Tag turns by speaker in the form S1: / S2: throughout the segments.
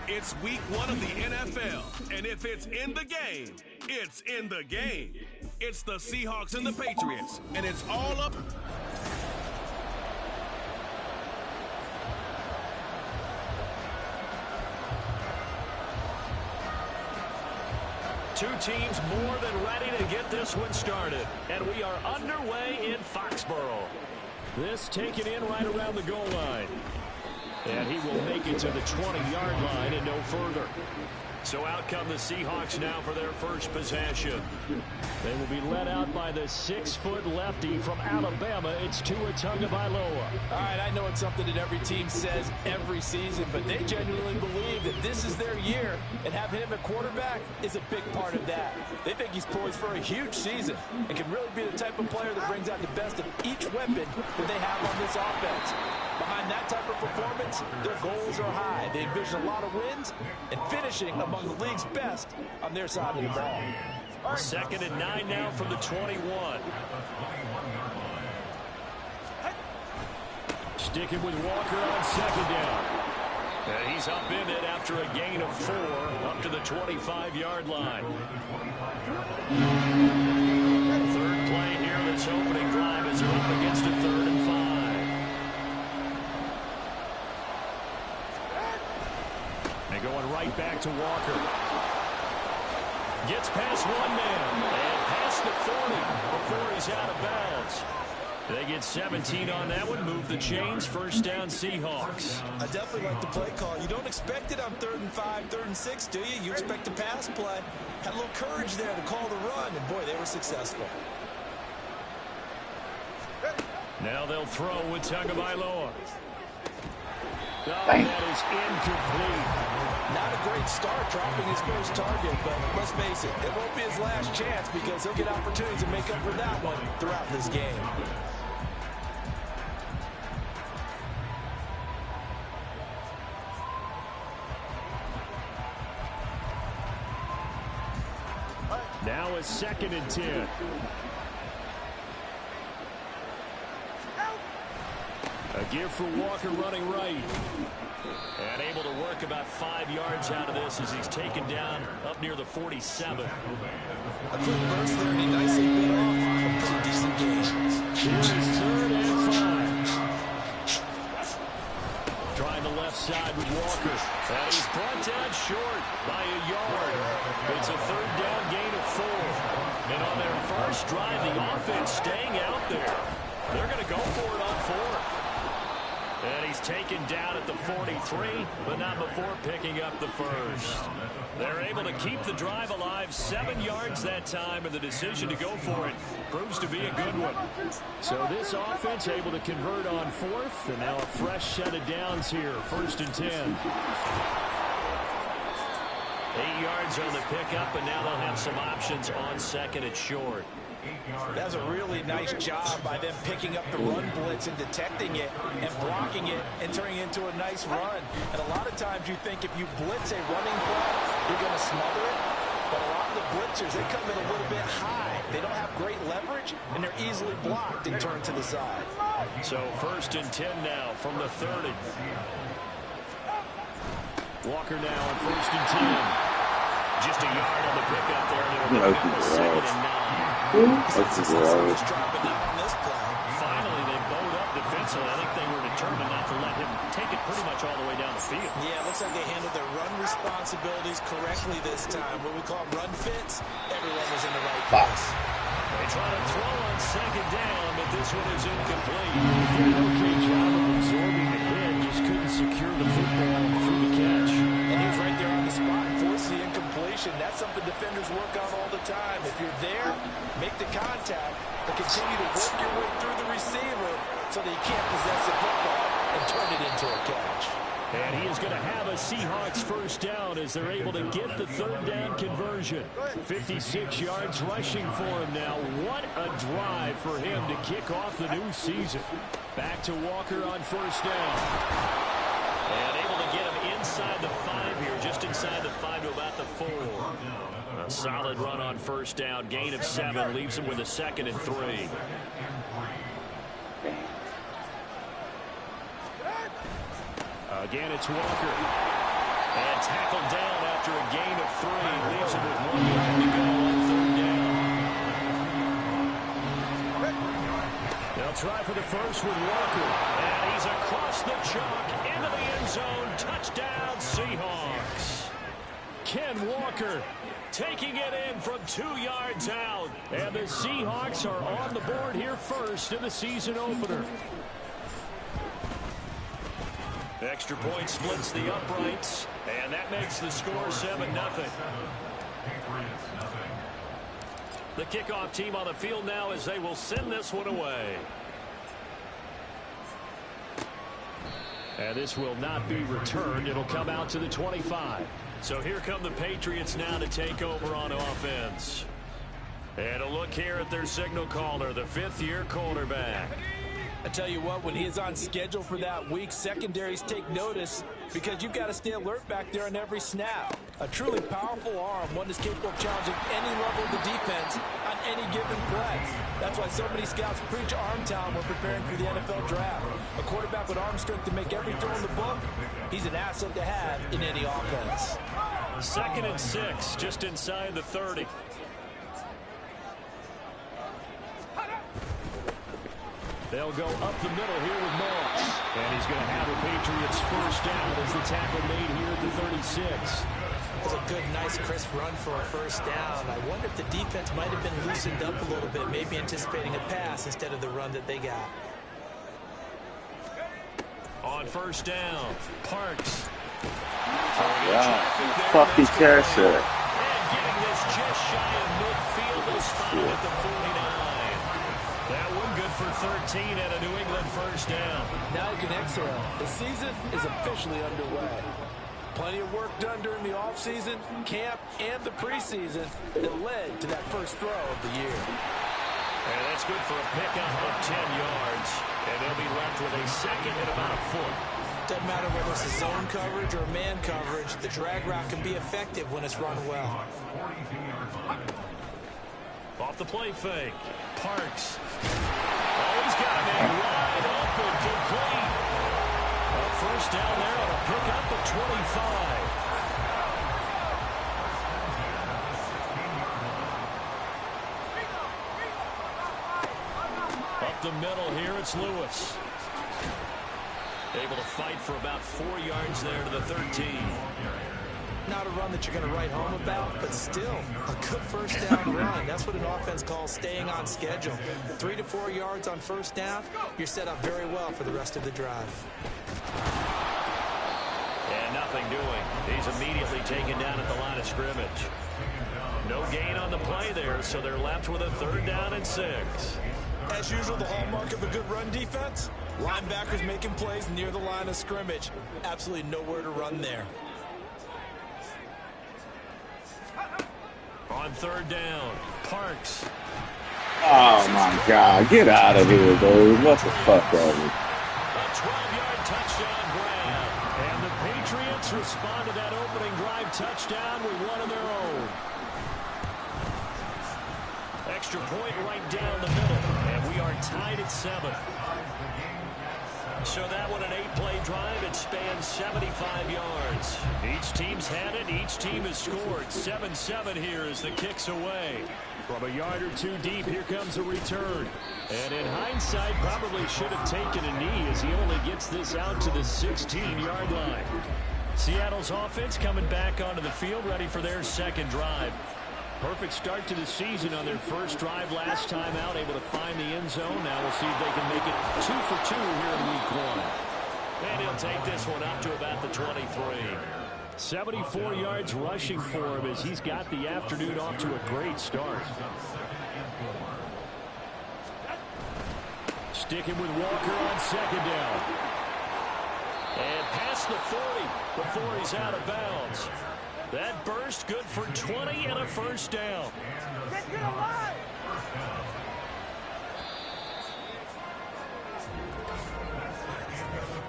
S1: It's week 1 of the NFL, and if it's in the game, it's in the game. It's the Seahawks and the Patriots, and it's all up.
S2: Two teams more than ready to get this one started, and we are underway in Foxborough. This taken in right around the goal line. And he will make it to the 20-yard line and no further. So out come the Seahawks now for their first possession. They will be led out by the 6-foot lefty from Alabama. It's Tua Tagovailoa.
S3: All right, I know it's something that every team says every season, but they genuinely believe that this is their year, and having him at quarterback is a big part of that. They think he's poised for a huge season and can really be the type of player that brings out the best of each weapon that they have on this offense. Behind that type of performance, their goals are high. They envision a lot of wins and finishing among the league's best on their side of the ball.
S2: 2nd and 9 now from the 21. Sticking with Walker on 2nd down. And he's up in it after a gain of 4 up to the 25-yard line. Third play here, this opening drive is up against a 3rd and 5. And going right back to Walker. Gets past one man and past the 40 before he's out of bounds. They get 17 on that one, move the chains, 1st down Seahawks.
S3: I definitely like the play call. You don't expect it on 3rd and 5, 3rd and 6, do you? You expect a pass play. Had a little courage there to call the run, and boy, they were successful.
S2: Now they'll throw with Tagovailoa. Oh, that is incomplete.
S3: Not a great start dropping his first target, but let's face it, it won't be his last chance because he'll get opportunities to make up for that one throughout this game.
S2: Now a 2nd and 10. A give for Walker running right. And able to work about 5 yards out of this as he's taken down up near the 47.
S3: A quick burst there, and he nicely bit off a pretty decent game.
S2: Here is 3rd and 5. Trying the left side with Walker. And he's brought down short by a yard. It's a 3rd down gain of 4. And on their first drive, the offense staying out there. They're going to go for it on 4th. And he's taken down at the 43, but not before picking up the first. They're able to keep the drive alive, 7 yards that time, and the decision to go for it proves to be a good one. So this offense able to convert on 4th, and now a fresh set of downs here, 1st and 10. 8 yards on the pickup, and now they'll have some options on 2nd and short.
S3: That's a really nice job by them picking up the run blitz and detecting it and blocking it and turning it into a nice run. And a lot of times you think if you blitz a running play, you're going to smother it. But a lot of the blitzers, they come in a little bit high. They don't have great leverage, and they're easily blocked and turned to the side.
S2: So 1st and 10 now from the 30. Walker now on 1st and 10. Just a yard on the pickup there. And it'll be 2nd and 9. Finally, they bowed up defensively. I think they were determined not to let him take it pretty much all the way down the field.
S3: Yeah, it looks like they handled their run responsibilities correctly this time. What we call run fits, everyone was in the right place.
S2: They try to throw on 2nd down, but this one is incomplete. Did an okay job of absorbing the hit, just couldn't secure the football through the catch.
S3: And he was right there on the spot, forcing the incompletion. That's something defenders work on all the time. If you're there, make the contact, but continue to work your way through the receiver so that you can't possess the football and turn it into a catch.
S2: And he is going to have a Seahawks 1st down as they're able to get the 3rd down conversion. 56 yards rushing for him now. What a drive for him to kick off the new season. Back to Walker on 1st down. And able to get him inside the 5 here, just inside the 5 to about the 4. Solid run on first down. Gain of 7 leaves him with a 2nd and 3. Again, it's Walker. And tackled down after a gain of 3. Leaves him with 1 yard to go on 3rd down. They'll try for the first with Walker. And he's across the chalk into the end zone. Touchdown, Seahawks. Ken Walker taking it in from 2 yards out. And the Seahawks are on the board here first in the season opener. Extra point splits the uprights, and that makes the score 7-0. The kickoff team on the field now as they will send this one away. And this will not be returned. It'll come out to the 25. So here come the Patriots now to take over on offense. And a look here at their signal caller, the 5th-year quarterback.
S3: I tell you what, when he is on schedule for that week, secondaries take notice because you've got to stay alert back there on every snap. A truly powerful arm, one that's capable of challenging any level of the defense on any given play. That's why so many scouts preach arm talent when preparing for the NFL draft. A quarterback with arm strength to make every throw in the book, he's an asset to have in any offense.
S2: 2nd and 6, just inside the 30. They'll go up the middle here with Moss. And he's going to have a Patriots first down as the tackle made here at the 36.
S4: That's a good, nice, crisp run for a first down. I wonder if the defense might have been loosened up a little bit, maybe anticipating a pass instead of the run that they got.
S2: On first down, Parks.
S5: Fucking carousel.
S2: And getting this just shy of midfield, they'll spot it at the 49. That one good for 13 and a New England first down.
S3: Now you can exhale. The season is officially underway. Plenty of work done during the offseason, camp, and the preseason that led to that first throw of the year.
S2: And that's good for a pickup of 10 yards. And they'll be left with a 2nd and about a 4.
S4: Doesn't matter whether it's a zone coverage or man coverage, the drag route can be effective when it's run well.
S2: Off the play fake, Parks. Oh, he's got a man wide open, complete. A first down there on a pickup of 25. Up the middle here, it's Lewis. Able to fight for about 4 yards there to the 13.
S4: Not a run that you're going to write home about, but still a good first down run. That's what an offense calls staying on schedule. 3 to 4 yards on first down, you're set up very well for the rest of the drive.
S2: And nothing doing. He's immediately taken down at the line of scrimmage. No gain on the play there, so they're left with a 3rd down and 6.
S3: As usual, the hallmark of a good run defense, linebackers making plays near the line of scrimmage. Absolutely nowhere to run there.
S2: On 3rd down, Parks.
S5: Oh my God, get out of here, dude. What the fuck,
S2: A
S5: bro?
S2: 12-yard touchdown grab. And the Patriots respond to that opening drive touchdown with one of their own. Extra point right down the middle. And we are tied at 7. So that one an 8-play drive. It spans 75 yards. Each team's had it. Each team has scored. 7-7 here as the kick's away. From a yard or 2 deep, here comes a return. And in hindsight, probably should have taken a knee as he only gets this out to the 16-yard line. Seattle's offense coming back onto the field, ready for their 2nd drive. Perfect start to the season on their first drive last time out, able to find the end zone. Now we'll see if they can make it 2 for 2 here in week 1. And he'll take this one up to about the 23. 74 yards rushing for him as he's got the afternoon off to a great start. Sticking with Walker on 2nd down. And past the 40 before he's out of bounds. That burst good for 20 and a first down.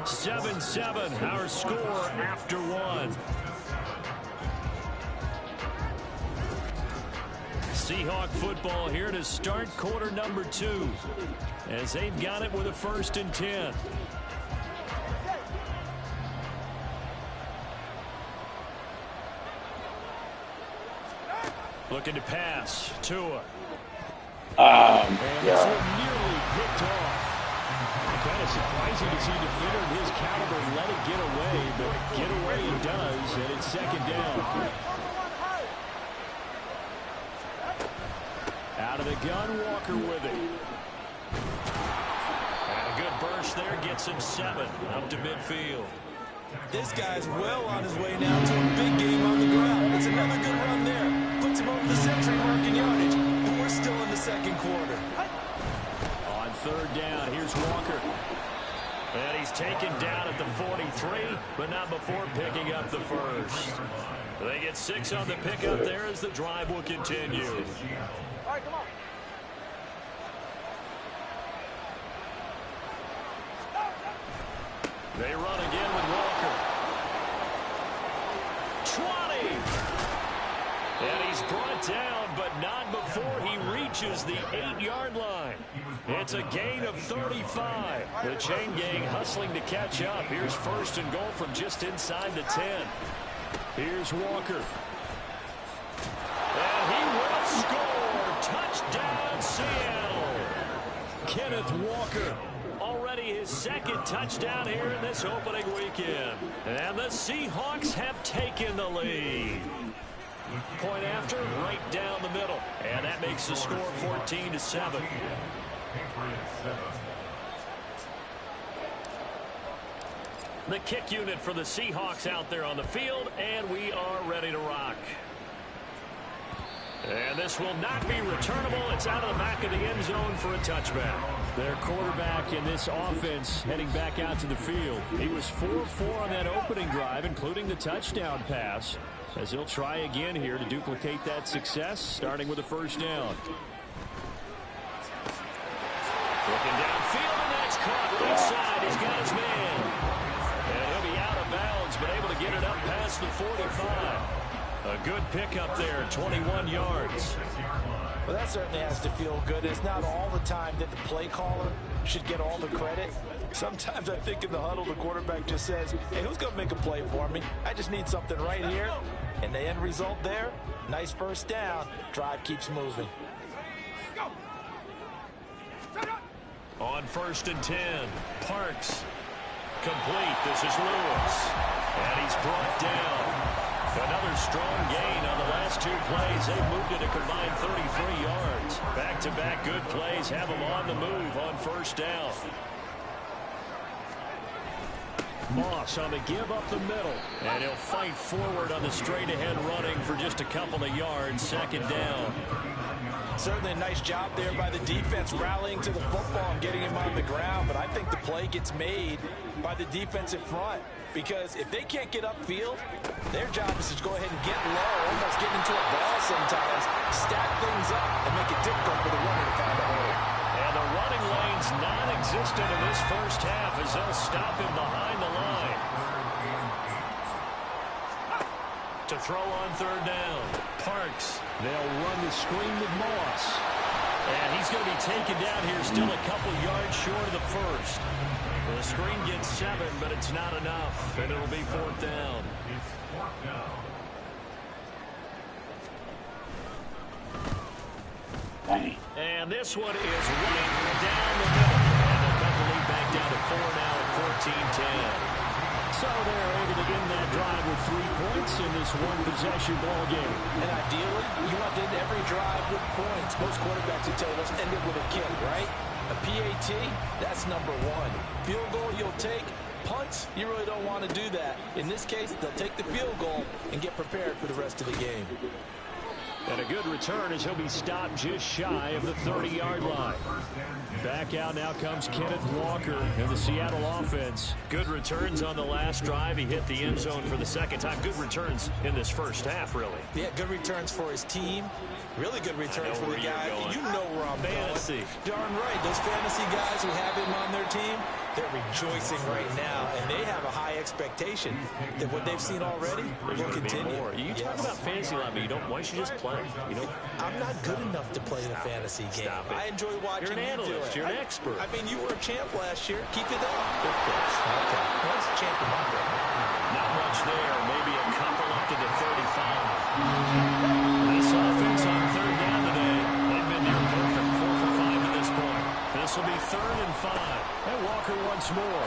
S2: 7-7, our score after 1. Seahawk football here to start quarter number 2 as they've got it with a 1st and 10. Looking to pass. Tua. And this one nearly picked off. Kind of surprising to see defender of his caliber let it get away, but get away it does, and it's 2nd down. Out of the gun, Walker with it. And a good burst there gets him 7 up to midfield.
S4: This guy's well on his way now to a big game on the ground. It's another good run there. Puts him over the century mark in yardage. And we're still in the 2nd quarter.
S2: On 3rd down, here's Walker. And he's taken down at the 43, but not before picking up the 1st. They get 6 on the pickup there as the drive will continue.
S6: All right, come on.
S2: They run again with Walker. 20! And he's brought down, but not before he reaches the 8-yard line. It's a gain of 35. The chain gang hustling to catch up. Here's 1st and goal from just inside the 10. Here's Walker. And he will score. Touchdown, Seattle. Kenneth Walker. Already his 2nd touchdown here in this opening weekend. And the Seahawks have taken the lead. Point after, right down the middle. And that makes the score 14-7. The kick unit for the Seahawks out there on the field, and we are ready to rock. And this will not be returnable. It's out of the back of the end zone for a touchback. Their quarterback in this offense heading back out to the field. He was 4-4 on that opening drive, including the touchdown pass, as he'll try again here to duplicate that success, starting with a 1st down. Looking downfield, and that's caught right side. He's got his man. And he'll be out of bounds, but able to get it up past the 45. A good pickup there, 21 yards.
S4: Well, that certainly has to feel good. It's not all the time that the play caller should get all the credit. Sometimes I think in the huddle, the quarterback just says, hey, who's going to make a play for me? I just need something right here. And the end result there, nice 1st down. Drive keeps moving.
S2: On 1st and 10, Parks. Complete. This is Lewis. And he's brought down. Another strong gain on the last 2 plays. They've moved it a combined 33 yards. Back-to-back good plays have them on the move on 1st down. Moss on the give up the middle. And he'll fight forward on the straight-ahead running for just a couple of yards. 2nd down.
S4: Certainly a nice job there by the defense rallying to the football and getting him on the ground. But I think the play gets made by the defensive front. Because if they can't get upfield, their job is to go ahead and get low, almost get into a ball sometimes, stack things up, and make it difficult for the runner to find a hole.
S2: And the running lane's non-existent in this 1st half as they'll stop him behind the line. To throw on 3rd down. Parks. They'll run the screen with Moss. And he's going to be taken down here still a couple yards short of the 1st. The screen gets 7, but it's not enough, and it'll be 4th down.
S5: Dang.
S2: And this one is right down the middle. And they'll cut the lead back down to 4 now at 14-10. So they're able to end that drive with 3 points in this one-possession ball game.
S4: And ideally, you want to end every drive with points. Most quarterbacks would tell you, let's end it with a kick, right? A PAT, that's number 1. Field goal you'll take. Punts, you really don't want to do that. In this case, they'll take the field goal and get prepared for the rest of the game.
S2: And a good return as he'll be stopped just shy of the 30-yard line. Back out now comes Kenneth Walker in the Seattle offense. Good returns on the last drive. He hit the end zone for the 2nd time. Good returns in this 1st half, really.
S4: Yeah, good returns for his team. Really good returns for the guy. You know where I'm
S2: fantasy.
S4: going. Darn right. Those fantasy guys who have him on their team, They're rejoicing right now, and they have a high expectation that what they've seen already will continue.
S2: You talk about fantasy line, but why don't you just play?
S4: I'm not good enough to play in a fantasy game. I enjoy watching you do it.
S2: You're an expert.
S4: I mean, you were a champ last year. Keep it up. Fifth place. Okay. Well, that's a champ in my book.
S2: Not much there. Maybe a couple up to the 35. This offense on third down today. They've been near perfect. 4 for 5 to this point. This will be 3rd and 5. And Walker once more.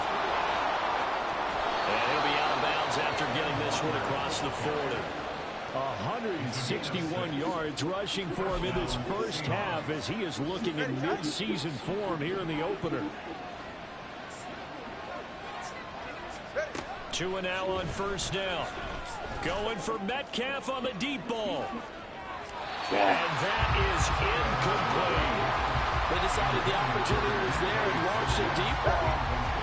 S2: And he'll be out of bounds after getting this one across the 40.
S7: 161 yards rushing for him in this first half as he is looking in mid-season form here in the opener.
S2: 2 and now on first down. Going for Metcalf on the deep ball. And that is incomplete.
S3: They decided the opportunity was there and launched a deep ball,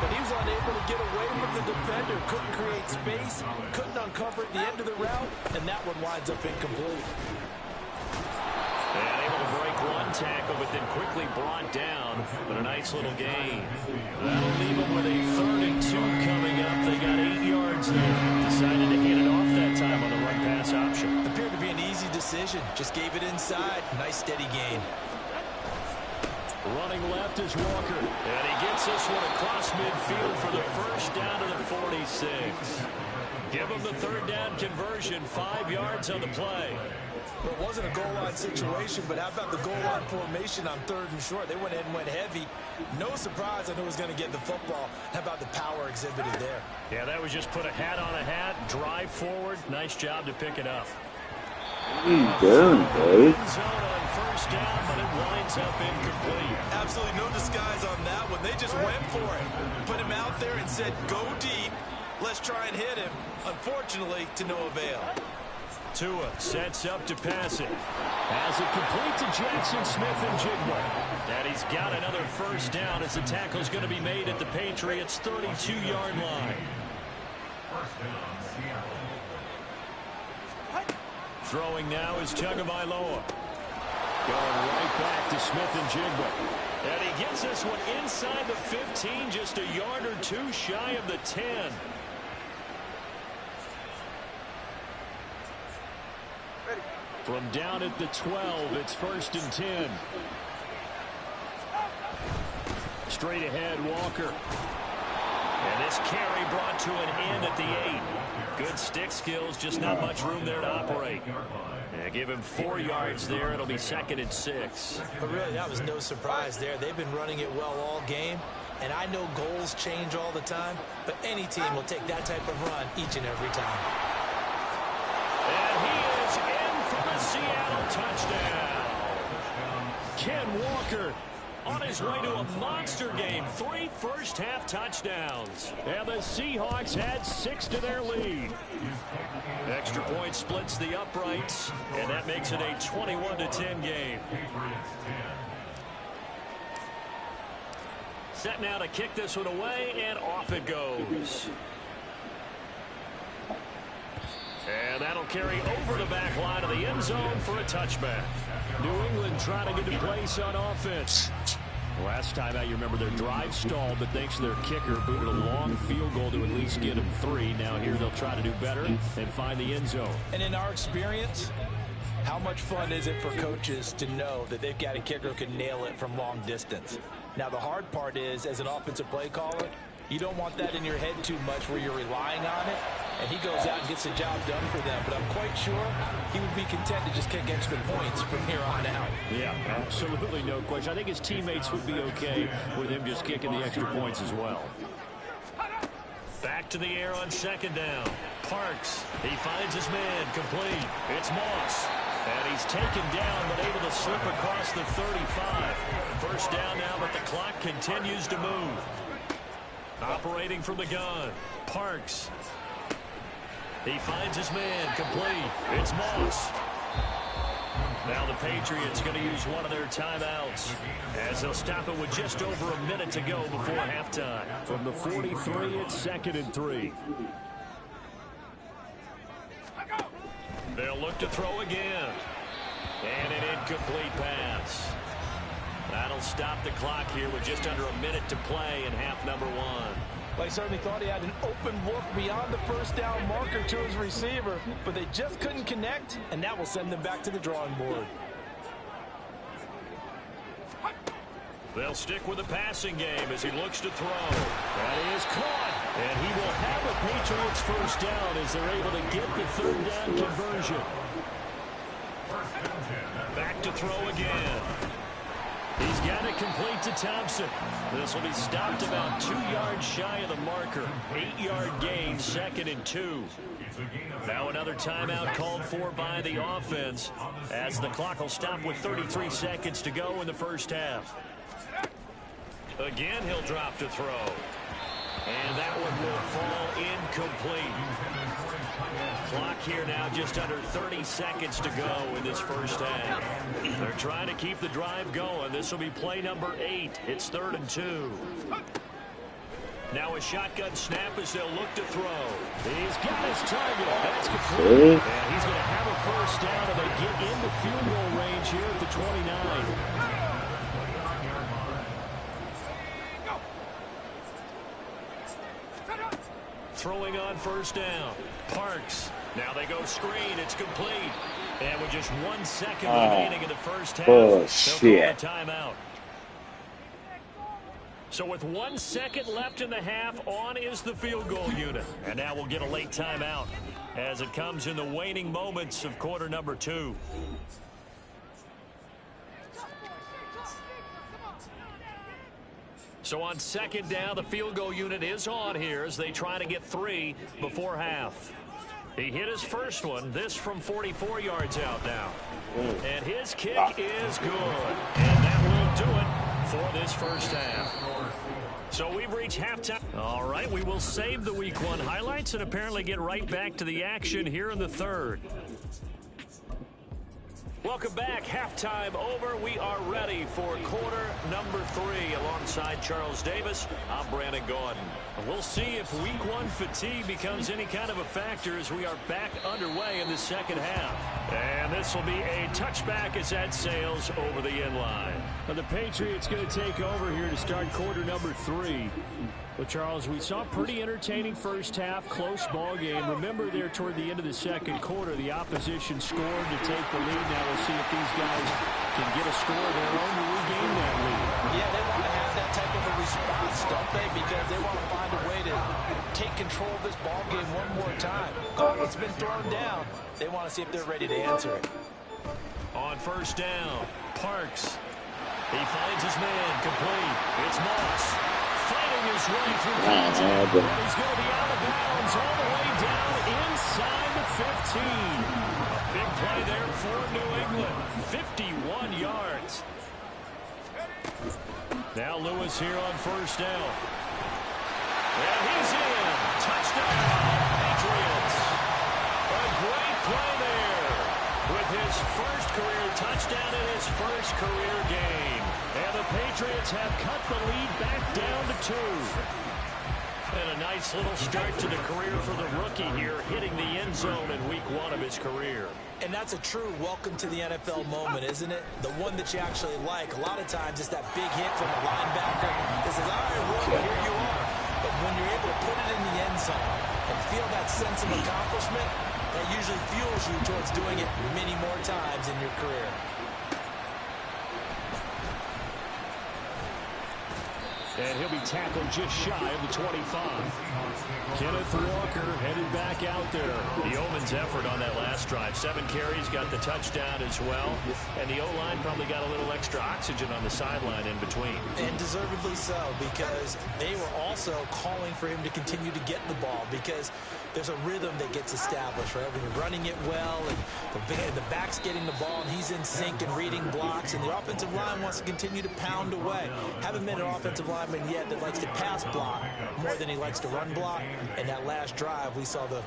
S3: but he was unable to get away from the defender, couldn't create space, couldn't uncover at the end of the route, and that one winds up incomplete.
S2: And able to break one tackle, but then quickly brought down. But a nice little gain. That'll leave them with a 3rd and 2 coming up. They got 8 yards there. Decided to hand it off that time on the run-pass option.
S4: Appeared to be an easy decision. Just gave it inside. Nice steady gain.
S2: Running left is Walker. And he gets this one across midfield for the first down to the 46. Give him the 3rd down conversion. 5 yards on the play.
S4: It wasn't a goal line situation, but how about the goal line formation on 3rd and short? They went ahead and went heavy. No surprise I knew he was going to get the football. How about the power exhibited there?
S2: Yeah, that was just put a hat on a hat, drive forward. Nice job to pick it up.
S5: What are you doing, dude?
S2: Zone on first down, but it winds up incomplete.
S4: Absolutely no disguise on that one. They just went for it. Put him out there and said, go deep. Let's try and hit him. Unfortunately, to no avail.
S2: Tua sets up to pass it.
S7: As it complete to Jackson Smith-Njigba.
S2: And he's got another first down as the tackle's going to be made at the Patriots' 32-yard line. Throwing now is Tagovailoa.
S7: Going right back to Smith-Njigba.
S2: And he gets this one inside the 15, just a yard or 2 shy of the 10.
S7: From down at the 12, it's 1st and 10. Straight ahead, Walker.
S2: And this carry brought to an end at the 8. Good stick skills, just not much room there to operate. And give him 4 yards there. It'll be 2nd and 6.
S4: But really, that was no surprise there. They've been running it well all game. And I know goals change all the time, but any team will take that type of run each and every time.
S2: And he is in for the Seattle touchdown.
S7: Ken Walker
S2: on his way to a monster game. 3 first-half touchdowns.
S7: And the Seahawks had 6 to their lead.
S2: Extra point splits the uprights, and that makes it a 21-10 game. Set now to kick this one away, and off it goes. And that'll carry over the back line of the end zone for a touchback.
S7: New England trying to get a place on offense. Last time out, you remember their drive stalled, but thanks to their kicker, booted a long field goal to at least get them 3. Now here they'll try to do better and find the end zone.
S3: And in our experience, how much fun is it for coaches to know that they've got a kicker who can nail it from long distance? Now, the hard part is, as an offensive play caller, you don't want that in your head too much where you're relying on it, and he goes out and gets the job done for them. But I'm quite sure he would be content to just kick extra points from here on out.
S7: Yeah, absolutely no question. I think his teammates would be okay with him just kicking the extra points as well.
S2: Back to the air on 2nd down. Parks, he finds his man, complete. It's Moss. And he's taken down, but able to slip across the 35. First down now, but the clock continues to move. Operating from the gun, Parks. He finds his man, complete. It's Moss. Now the Patriots going to use one of their timeouts as they'll stop it with just over a minute to go before halftime.
S7: From the 43, it's 2nd and 3.
S2: They'll look to throw again. And an incomplete pass. That'll stop the clock here with just under a minute to play in half number one.
S3: Well, he certainly thought he had an open look beyond the first down marker to his receiver, but they just couldn't connect, and that will send them back to the drawing board.
S2: They'll stick with the passing game as he looks to throw. And he is caught. And he will have a Patriots first down as they're able to get the third down conversion. Back to throw again. He's got it complete to Thompson. This will be stopped about 2 yards shy of the marker. 8-yard gain, 2nd and 2. Now another timeout called for by the offense as the clock will stop with 33 seconds to go in the first half. Again, he'll drop to throw. And that one will fall incomplete. Clock here now just under 30 seconds to go in this first half. They're trying to keep the drive going. This will be play number 8. It's 3rd and 2. Now a shotgun snap as they'll look to throw. He's got his target. That's complete. And he's going to have a first down, and they get into field goal range here at the 29. Throwing on first down. Parks. Now they go screen. It's complete. And with just 1 second remaining in the first half, they'll call a timeout. So with 1 second left in the half, on is the field goal unit. And now we'll get a late timeout as it comes in the waning moments of quarter number 2. So on second down, the field goal unit is on here as they try to get 3 before half. He hit his first one, this from 44 yards out now. And his kick is good. And that will do it for this first half. So we've reached halftime. All right, we will save the Week 1 highlights and apparently get right back to the action here in the third. Welcome back. Halftime over. We are ready for quarter number 3 alongside Charles Davis. I'm Brandon Gordon. We'll see if Week 1 fatigue becomes any kind of a factor as we are back underway in the second half. And this will be a touchback as that sails over the end line.
S7: Well, the Patriots going to take over here to start quarter number 3. Well, Charles, we saw a pretty entertaining first half, close ball game. Remember there toward the end of the second quarter, the opposition scored to take the lead. Now we'll see if these guys can get a score of their own to regain that lead.
S3: Yeah, they want to have that type of a response, don't they? Because they want to find a way to take control of this ball game one more time. It's been thrown down. They want to see if they're ready to answer it.
S2: On first down, Parks. He finds his man complete. It's Moss. Fighting his way through contact. And he's going to be out of bounds all the way down inside the 15. A big play there for New England. 51 yards. Now Lewis here on first down. And he's in. Touchdown, Patriots. A great play there with his first career touchdown in his first career game. And the Patriots have cut the lead back down to 2. And a nice little start to the career for the rookie here, hitting the end zone in Week 1 of his career.
S3: And that's a true welcome to the NFL moment, isn't it? The one that you actually like. A lot of times it's that big hit from a linebacker that says, all right, rookie, here you are. But when you're able to put it in the end zone and feel that sense of accomplishment, that usually fuels you towards doing it many more times in your career.
S7: And he'll be tackled just shy of the 25. Kenneth Walker headed back out there.
S2: The Yeoman's effort on that last drive. 7 carries, got the touchdown as well. And the O-line probably got a little extra oxygen on the sideline in between.
S3: And deservedly so, because they were also calling for him to continue to get the ball, because there's a rhythm that gets established, right? When you're running it well and the back's getting the ball and he's in sync and reading blocks, and the offensive line wants to continue to pound away. Haven't been an offensive lineman yet that likes to pass block more than he likes to run block. And that last drive, we saw the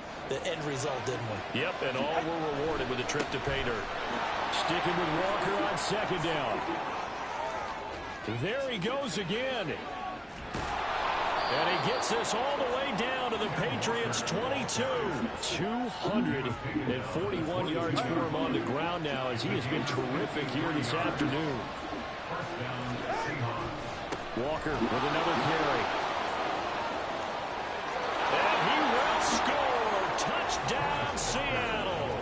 S3: end result, didn't we?
S2: Yep, and all were rewarded with a trip to pay dirt.
S7: Sticking with Walker on second down. There he goes again. And he gets us all the way down to the Patriots' 22. 241 yards for him on the ground now, as he has been terrific here this afternoon. Walker with another carry. And he will score. Touchdown, Seattle.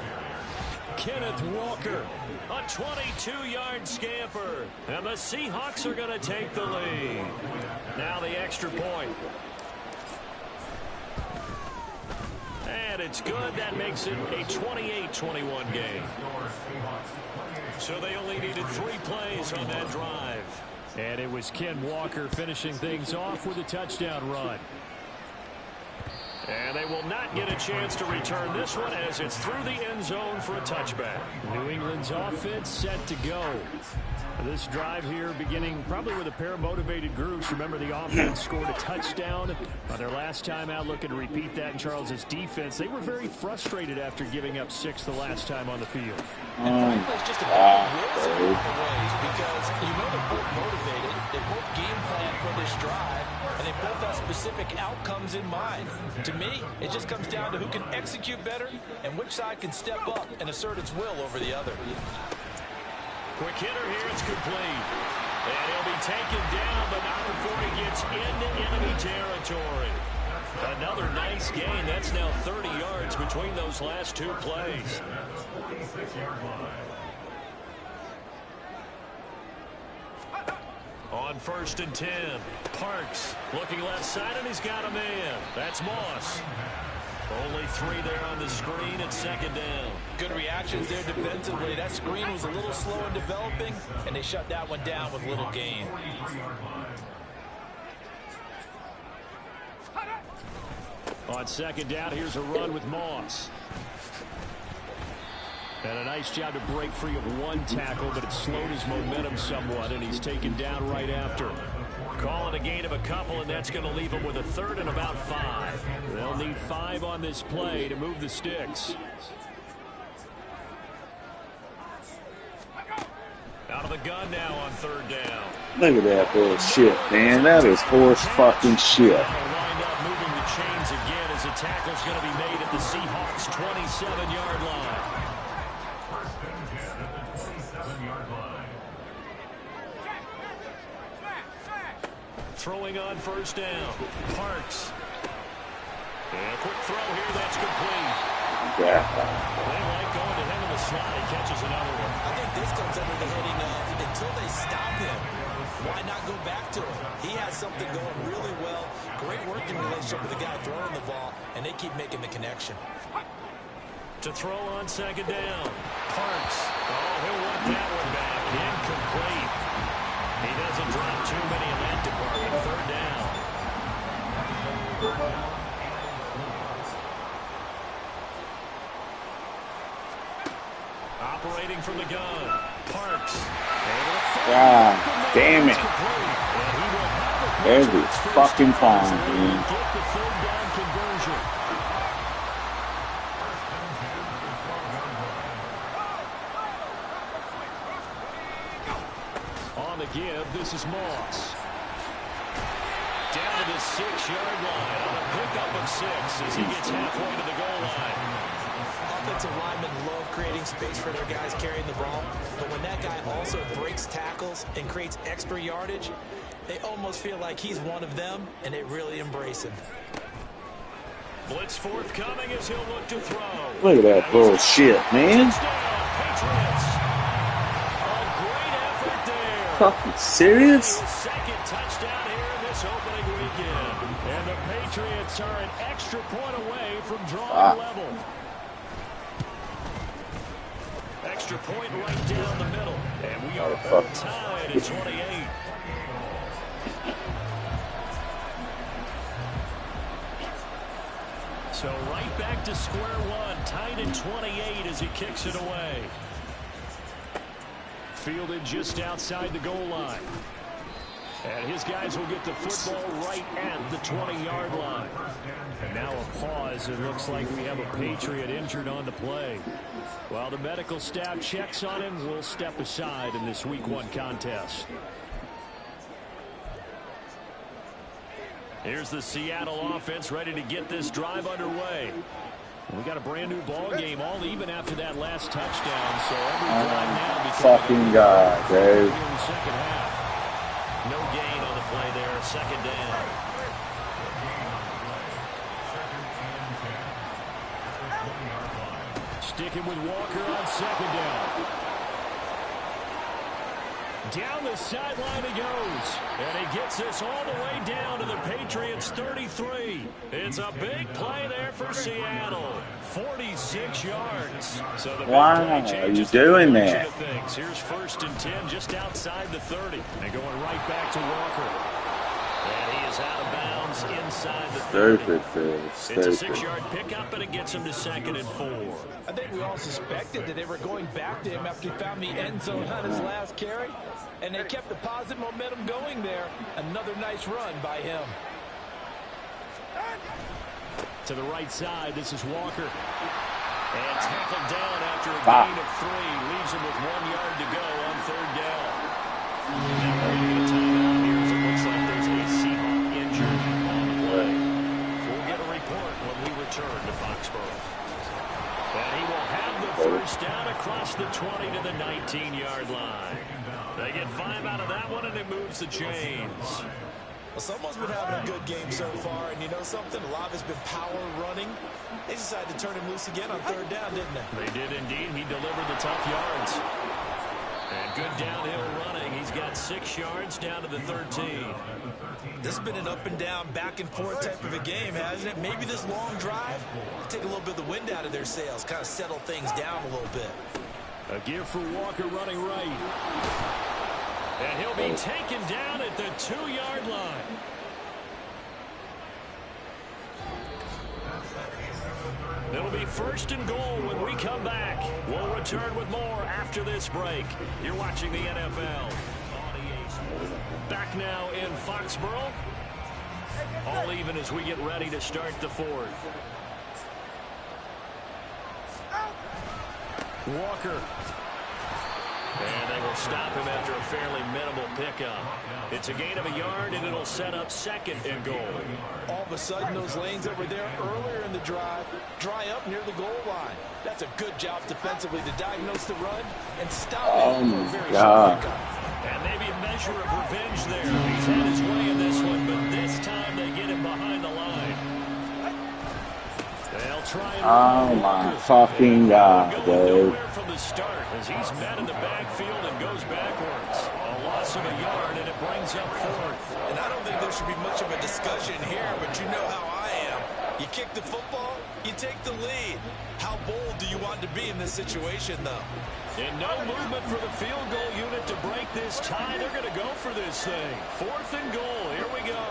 S7: Kenneth Walker, a 22-yard scamper. And the Seahawks are going to take the lead. Now the extra point. And it's good. That makes it a 28-21 game. So they only needed 3 plays on that drive. And it was Ken Walker finishing things off with a touchdown run. And they will not get a chance to return this one as it's through the end zone for a touchback. New England's offense set to go. This drive here beginning probably with a pair of motivated groups. Remember, the offense scored a touchdown on their last time out, looking to repeat that in Charles's defense. They were very frustrated after giving up 6 the last time on the field.
S4: And frankly, it's just a bad ways because you know they're both motivated. They both game plan for this drive, and they both have specific outcomes in mind. To me, it just comes down to who can execute better and which side can step up and assert its will over the other.
S7: Quick hitter here, it's complete. And he'll be taken down, but not before he gets into enemy territory. Another nice gain. That's now 30 yards between those last 2 plays. On 1st and 10, Parks looking left side, and he's got a man. That's Moss. Only 3 there on the screen at 2nd down.
S4: Good reactions there defensively. That screen was a little slow in developing, and they shut that one down with little gain.
S7: On 2nd down, here's a run with Moss. And a nice job to break free of 1 tackle, but it slowed his momentum somewhat, and he's taken down right after. Calling a gain of a couple, and that's going to leave him with a 3rd and about 5. They'll need 5 on this play to move the sticks. Out of the gun now on 3rd down.
S5: Look at that bullshit, man. That is horse fucking shit.
S7: They'll wind up moving the chains again as a tackle's going to be made at the Seahawks' 27-yard line. Throwing on 1st down. Parks. And a quick throw here. That's complete.
S5: Yeah.
S7: They like going to him in the slot. He catches another one.
S4: I think this comes under the heading of until they stop him, why not go back to him? He has something going really well. Great working relationship with the guy throwing the ball, and they keep making the connection.
S7: To throw on 2nd down. Parks. Oh, he'll want that one back. Incomplete. He doesn't drop too many in that department. 3rd down. Operating from the gun. Parks.
S5: God damn it. Every fucking time, man.
S7: Get the 3rd down conversion. On the give, this is Moss. Down to the 6-yard line on a pickup of 6 as he gets halfway to the goal line.
S4: Offensive linemen love creating space for their guys carrying the ball, but when that guy also breaks tackles and creates extra yardage, they almost feel like he's one of them, and they really embrace him.
S7: Blitz forthcoming as he'll look to throw.
S5: Look at that bullshit, man.
S7: Patriots. A great effort there.
S5: Fucking serious?
S7: Second touchdown here in this opening weekend. And the Patriots are an extra point away from drawing level. Extra point right down the middle. And we are tied at 28. So right back to square one, tied at 28 as he kicks it away. Fielded just outside the goal line. And his guys will get the football right at the 20-yard line. And now a pause. It looks like we have a Patriot injured on the play. While the medical staff checks on him, we'll step aside in this Week 1 contest. Here's the Seattle offense ready to get this drive underway. We got a brand new ball game, all even after that last touchdown. So every drive now becomes
S5: fucking God, Dave.
S7: in the second half. No gain on the
S2: play there, second down.
S7: Sticking with Walker on second down. Down the sideline he goes. And he gets this all the way down to the Patriots' 33. It's a big play there for Seattle. 46 yards. So the
S5: Why are you doing that?
S7: Here's 1st and 10 just outside the 30. And going right back to Walker.
S2: And he is out of bounds inside the 30. It's a 6-yard pickup, and it gets him to 2nd and 4.
S3: I think we all suspected that they were going back to him after he found the end zone on his last carry, and they kept the positive momentum going there. Another nice run by him.
S7: To the right side, this is Walker.
S2: And tackled down after a gain of 3. Leaves him with 1 yard to go on 3rd down. Now we're going to get a timeout here as it looks like there's a Seahawk injured on the play. We'll get a report when we return to Foxborough. And he will have the 1st down across the 20 to the 19-yard line. They get 5 out of that one, and it moves the chains.
S4: Well, someone's been having a good game so far, and you know something? A lot of it's been power running. They decided to turn him loose again on 3rd down, didn't they?
S2: They did indeed. He delivered the tough yards. And good downhill running. He's got 6 yards down to the 13.
S4: This has been an up and down, back and forth type of a game, hasn't it? Maybe this long drive will take a little bit of the wind out of their sails, kind of settle things down a little bit.
S7: A give for Walker running right.
S2: And he'll be taken down at the 2-yard line. It'll be 1st and goal when we come back. We'll return with more after this break. You're watching the NFL. Back now in Foxborough. All even as we get ready to start the 4th.
S7: Walker.
S2: And they will stop him after a fairly minimal pickup. It's a gain of a yard, and it'll set up 2nd and goal.
S3: All of a sudden, those lanes that were there earlier in the drive dry up near the goal line. That's a good job defensively to diagnose the run and stop it for a very short pickup.
S2: And maybe a measure of revenge there. He's had his way in this one, but this time they get him behind the line. They'll try and
S5: oh my fucking God, dude.
S2: From the start as he's met in the backfield and goes backwards. A loss of a yard, and it brings up 4th.
S4: And I don't think there should be much of a discussion here, but you know how I am. You kick the football, you take the lead. How bold do you want to be in this situation, though?
S2: And no movement for the field goal unit to break this tie. They're going to go for this thing. 4th and goal. Here we go.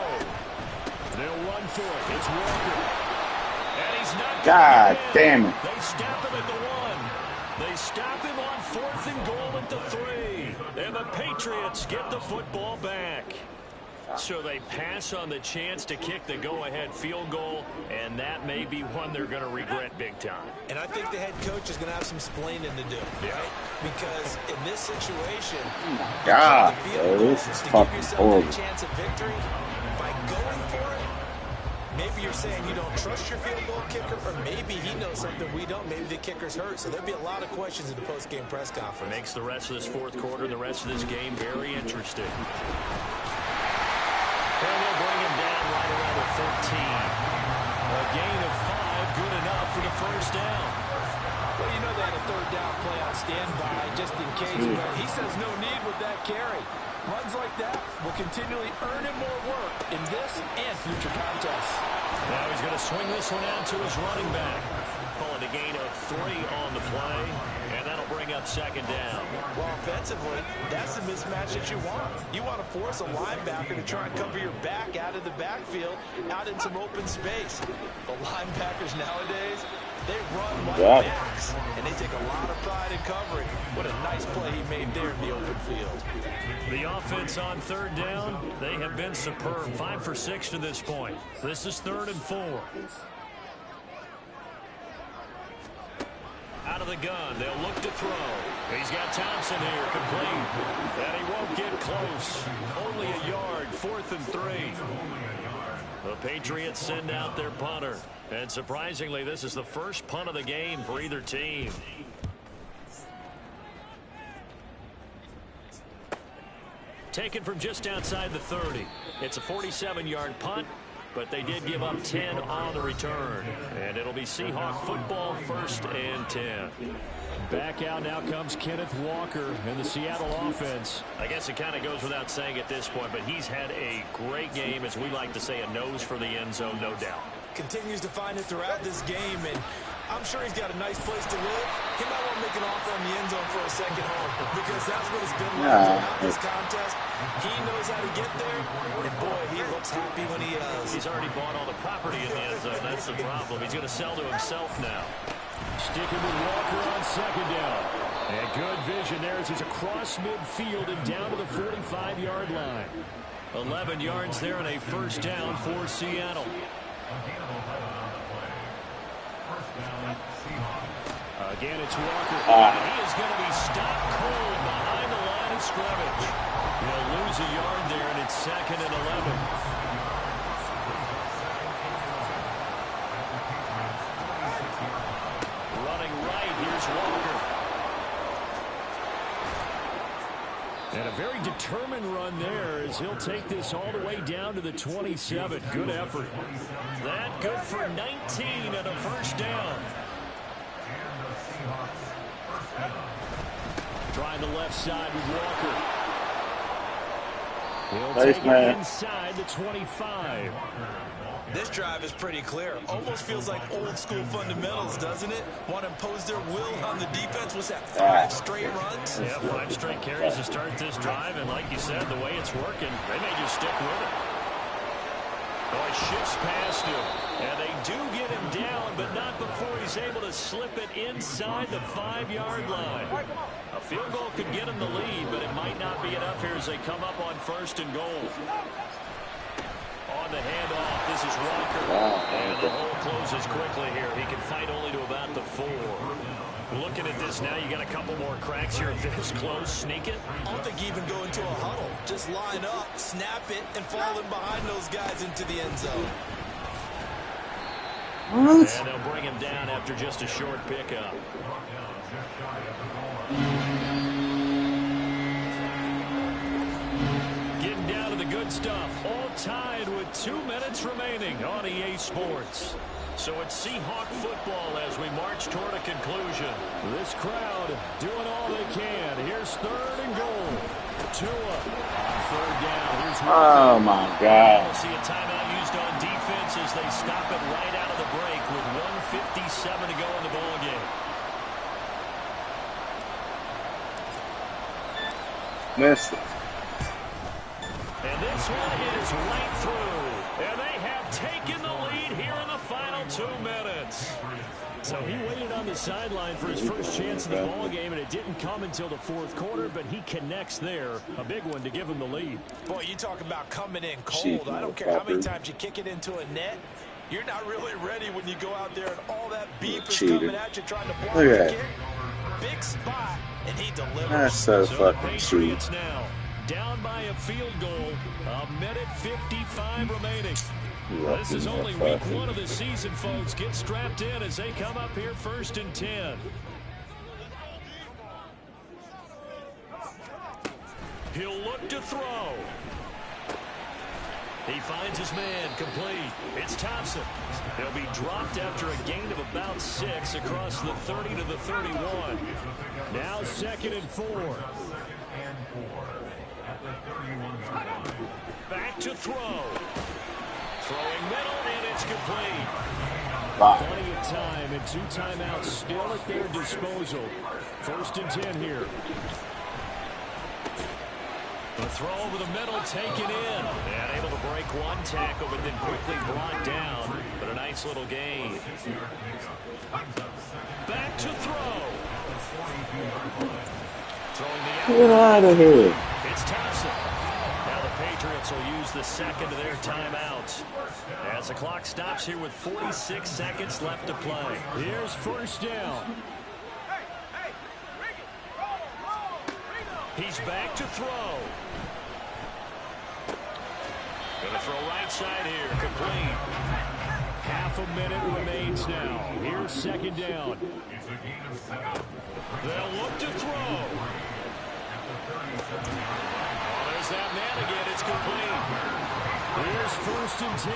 S7: They'll run for it. It's Walker.
S2: And he's not
S5: God damn it.
S2: They stop him at the 1. They stop him on 4th and goal at the 3. And the Patriots get the football back. So they pass on the chance to kick the go-ahead field goal, and that may be one they're going to regret big time.
S4: And I think the head coach is going to have some explaining to do, right? Because in this situation,
S5: God,
S4: this
S5: is
S4: to
S5: fucking
S4: give yourself
S5: horrible.
S4: a chance at victory by going for it. Maybe you're saying you don't trust your field goal kicker, or maybe he knows something we don't. Maybe the kicker's hurt. So there'll be a lot of questions in the post-game press conference.
S2: Makes the rest of this 4th quarter and the rest of this game very interesting. And they'll bring him down right around the 13. A gain of 5, good enough for the 1st down.
S3: Well, you know they had a 3rd down play on standby just in case, but he says no need with that carry. Runs like that will continually earn him more work in this and future contests.
S2: Now he's going to swing this one out to his running back. Calling a gain of 3 on the play, and that'll bring up 2nd down.
S4: Well, offensively, that's the mismatch that you want. You want to force a linebacker to try and cover your back out of the backfield, out in some open space. The linebackers nowadays, they run like backs, and they take a lot of pride in covering. What a nice play he made there in the open field.
S2: The offense on 3rd down, they have been superb. 5 for 6 to this point. This is 3rd and 4. Out of the gun, they'll look to throw. He's got Thompson here, complete. And he won't get close. Only a yard, 4th and 3. The Patriots send out their punter. And surprisingly, this is the first punt of the game for either team. Taken from just outside the 30. It's a 47-yard punt, but they did give up 10 on the return. And it'll be Seahawk football, 1st and 10.
S7: Back out now comes Kenneth Walker in the Seattle offense.
S2: I guess it kind of goes without saying at this point, but he's had a great game, as we like to say, a nose for the end zone, no doubt.
S3: Continues to find it throughout this game, and I'm sure he's got a nice place to live. He might want to make an offer on the end zone for a second home, because that's what it's been like throughout this contest. He knows how to get there, and boy, he looks happy when he does.
S2: He's already bought all the property in the end zone. That's the problem. He's going to sell to himself now.
S7: Sticking with Walker on 2nd down. And good vision there as he's across midfield and down to the 45-yard line.
S2: 11 yards there and a 1st down for Seattle.
S7: Again, it's Walker.
S2: He is going to be stopped cold behind the line of scrimmage. He'll lose a yard there, and it's 2nd and 11.
S7: And a very determined run there as he'll take this all the way down to the 27. Good effort.
S2: That good for 19 and a 1st down.
S7: Trying the left side with Walker. He'll
S5: Nice,
S7: take
S5: man.
S7: it inside the 25.
S3: This drive is pretty clear. Almost feels like old school fundamentals, doesn't it? Want to impose their will on the defense. What's that, 5 straight runs?
S2: Yeah, 5 straight carries to start this drive, and like you said, the way it's working, they may just stick with it. Boy, shifts past him, and they do get him down, but not before he's able to slip it inside the 5-yard line. A field goal could get him the lead, but it might not be enough here as they come up on 1st and goal. On the handoff, this is Walker. And the hole closes quickly here. He can fight only to about the 4. Looking at this now, you got a couple more cracks here. This close, sneak it.
S3: I don't think you even go into a huddle. Just line up, snap it, and fall in behind those guys into the end zone.
S5: What?
S2: And they'll bring him down after just a short pickup. Getting down to the good stuff. All tied with 2 minutes remaining on EA Sports. So it's Seahawk football as we march toward a conclusion.
S7: This crowd doing all they can. Here's 3rd and goal. Tua on 3rd down. Here's
S5: Oh, my God.
S2: We'll see a timeout used on defense as they stop it right out of the break with 1:57 to go in the ballgame.
S5: Missed it.
S2: And this one is right through. And they have taken the lead here in the final 2 minutes.
S7: So he waited on the sideline for his first chance in the ball game, and it didn't come until the 4th quarter, but he connects there. A big one to give him the lead.
S3: Boy, you talk about coming in cold. I don't care how many times you kick it into a net. You're not really ready when you go out there and all that beef is coming at you trying to block the kick. Big spot, and he delivers.
S5: That's so fucking cheap.
S2: Now down by a field goal. 1:55 remaining. This is only week 1 of the season, folks. Get strapped in as they come up here 1st and 10. He'll look to throw. He finds his man complete. It's Thompson. He'll be dropped after a gain of about 6 across the 30 to the 31.
S7: Now 2nd and 4.
S2: Back to throw. Throwing middle, and it's complete.
S7: Plenty of time and 2 timeouts still at their disposal. 1st and 10 here.
S2: The throw over the middle taken in. And able to break 1 tackle, but then quickly brought down. But a nice little gain. Back to throw. Throwing the
S5: Get out of here.
S2: It's Thompson. Now the Patriots will use the 2nd of their timeouts. As the clock stops here with 46 seconds left to play.
S7: Here's 1st down.
S2: He's back to throw. Gonna throw right side here, complete.
S7: Half a minute remains now. Here's 2nd down.
S2: They'll look to throw. Oh, has that man again. It's complete.
S7: Here's 1st and 10.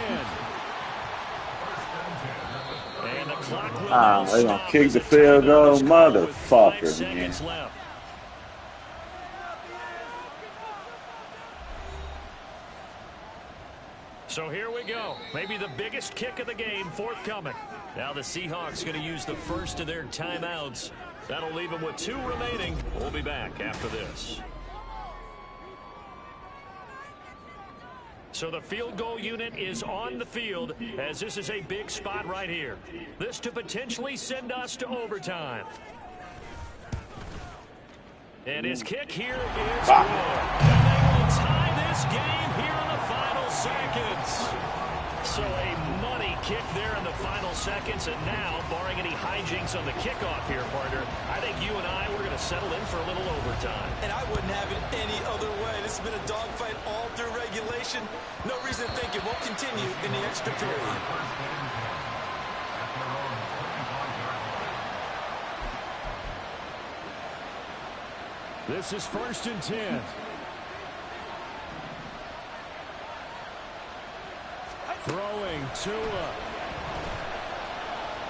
S2: And the clock will now
S5: They gonna
S2: stop
S5: kick
S2: as
S5: the
S2: a
S5: field
S2: timeout
S5: goal,
S2: is called with 5
S5: motherfucker, man.
S2: seconds left. So here we go. Maybe the biggest kick of the game forthcoming. Now the Seahawks going to use the first of their timeouts. That'll leave them with 2 remaining. We'll be back after this. So the field goal unit is on the field as this is a big spot right here. This to potentially send us to overtime. And his kick here is good. And they will tie this game here in the final seconds. So a money kick there in the final seconds. And now, barring any hijinks on the kickoff here, partner, I think you and I, we're going to settle in for a little overtime.
S4: And I wouldn't have it any other way. This has been a dogfight all through regulation. No reason to think it won't continue in the extra period.
S7: This is 1st and 10. Throwing Tua.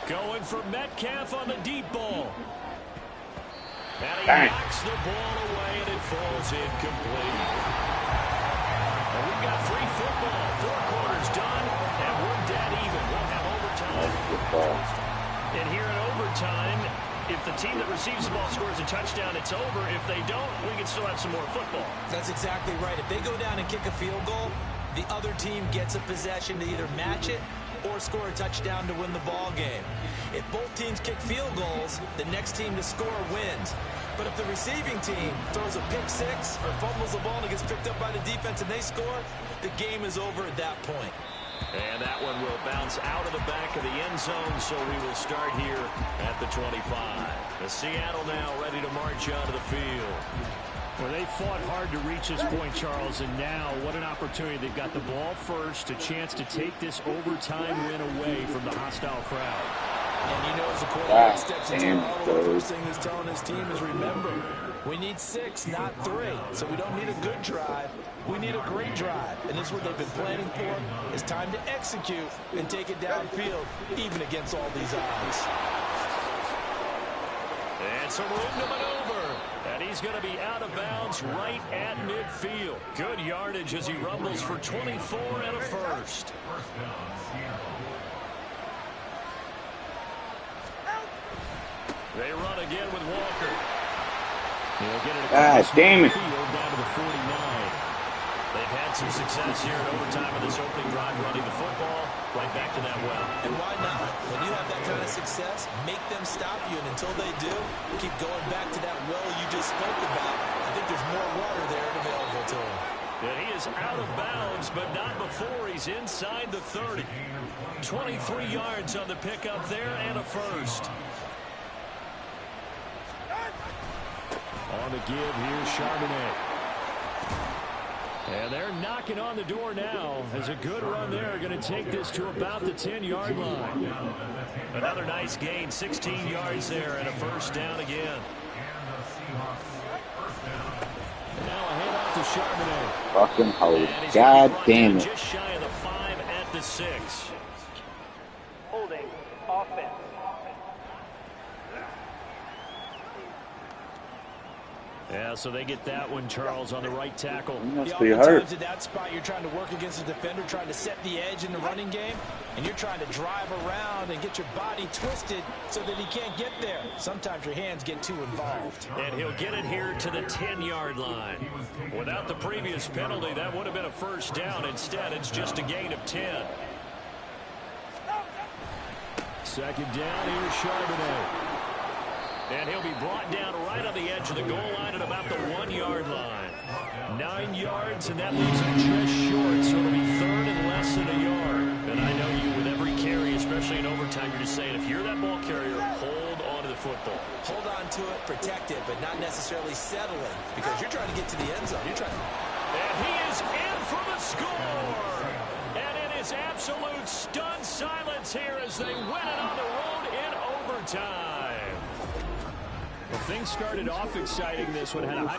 S2: Going for Metcalf on the deep ball. And he
S5: Bang.
S2: knocks the ball away, and it falls incomplete. And we've got free football. 4 quarters done, and we're dead even. We'll have overtime. And here in overtime, if the team that receives the ball scores a touchdown, it's over. If they don't, we can still have some more football.
S4: That's exactly right. If they go down and kick a field goal, the other team gets a possession to either match it or score a touchdown to win the ball game. If both teams kick field goals, the next team to score wins. But if the receiving team throws a pick six or fumbles the ball and it gets picked up by the defense and they score, the game is over at that point.
S2: And that one will bounce out of the back of the end zone, so we will start here at the 25. The Seattle now ready to march onto the field.
S7: Well, they fought hard to reach this point, Charles, and now what an opportunity. They've got the ball first, a chance to take this overtime win away from the hostile crowd.
S4: And you know, as the quarterback steps into the huddle, the first thing he's telling his team is, remember, we need 6, not 3. So we don't need a good drive. We need a great drive. And this is what they've been planning for. It's time to execute and take it downfield, even against all these odds.
S2: And some room to maneuver. And he's going to be out of bounds right at midfield. Good yardage as he rumbles for 24 and a first. They run again with Walker.
S7: He'll get it
S5: God damn it.
S7: Field down to the 49.
S2: They've had some success here in overtime in this opening drive running the football right back to that well.
S4: And why not? When you have that kind of success, make them stop you. And until they do, keep going back to that well you just spoke about. I think there's more water there available to him.
S2: And he is out of bounds, but not before he's inside the 30. 23 yards on the pickup there and a first.
S7: On the give, here's Charbonnet. And they're knocking on the door now as a good run there. Going to take this to about the 10-yard line.
S2: Another nice gain, 16 yards there and a first down again.
S7: And now a handoff to Charbonnet.
S5: Fucking hold. God damn it.
S2: Just shy of the 5 at the 6.
S6: Holding offense.
S2: Yeah, so they get that one, Charles, on the right tackle.
S5: He must be hurt.
S4: At that spot, you're trying to work against a defender, trying to set the edge in the running game, and you're trying to drive around and get your body twisted so that he can't get there. Sometimes your hands get too involved.
S2: And he'll get it here to the 10-yard line. Without the previous penalty, that would have been a first down. Instead, it's just a gain of 10.
S7: Second down, here's Charbonnet.
S2: And he'll be brought down right on the edge of the goal line at about the 1-yard line. 9 yards, and that leaves him just short, so it'll be third and less than a yard. And I know you, with every carry, especially in overtime, you're just saying, if you're that ball carrier, hold on to the football.
S4: Hold on to it, protect it, but not necessarily settle it, because you're trying to get to the end zone. You're trying to...
S2: And he is in for the score! And it is absolute stunned silence here as they win it on the road in overtime.
S7: Well, things started off exciting this one. Had a high